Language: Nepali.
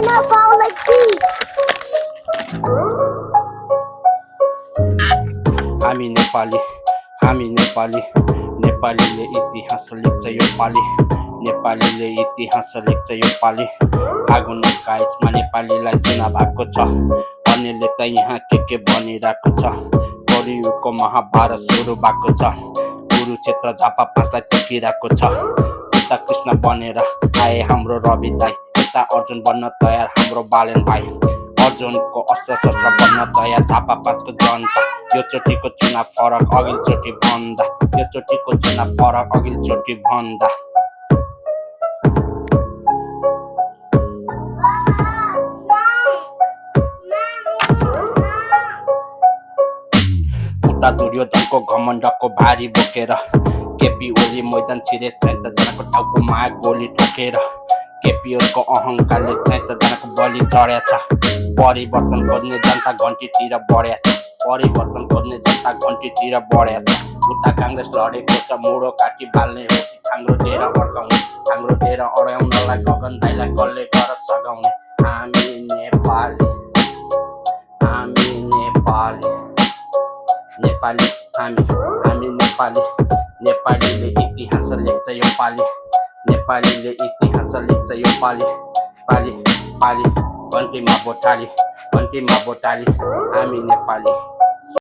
cannot fall like sheep. हामी नेपाली नेपालीले इतिहास लेख्छ यो पाली नेपालीले इतिहास लेख्छ यो पाली फागुन 21 मा नेपालीलाई चुनाव भएको छ अन्यले त यहाँ के भनिरहेको छ कलियुगको महाभारत सुरु भएको छ कुरुक्षेत्र झापा पाँचलाई तोकिरहेको छ उता कृष्ण बनेर आए हाम्रो रवि दाई उता अर्जुन बन्न तयार हाम्रो बालेन भाइ अर्जुनको अस्त्र शस्त्र बन्न तयार झापा पाँचको जनता यो चोटिको चुनाव फरक अघिल्चोटि भन्दा यो चोटिको चुनाव फरक अघिल्चोटि भन्दा उता दुर्योधनको घमण्डको भारी बोकेर केपी ओली मैदान छिरे 74 जनाको टाउकोमा गोली ठोकेर केपीओको अहंकारले 74 जनाको बलि चढेछ परिवर्तन खोज्ने जनता घन्टीतिर बढेछ परिवर्तन खोज्ने जनता घन्टीतिर बढेछ उता कांग्रेस लडेको छ मुडो काटी बाल्ने हो कि थाङ्रो दिएर अड्काउने थाङ्रो दिएर अड्याउनलाई गगन दाइलाई कसले गर सघाउने हामी नेपाली हामी नेपालीले इतिहास लेख्छ यो पाली नेपालीले इतिहास लेख्छ यो पाली घन्टीमा बोटाली हामी नेपाली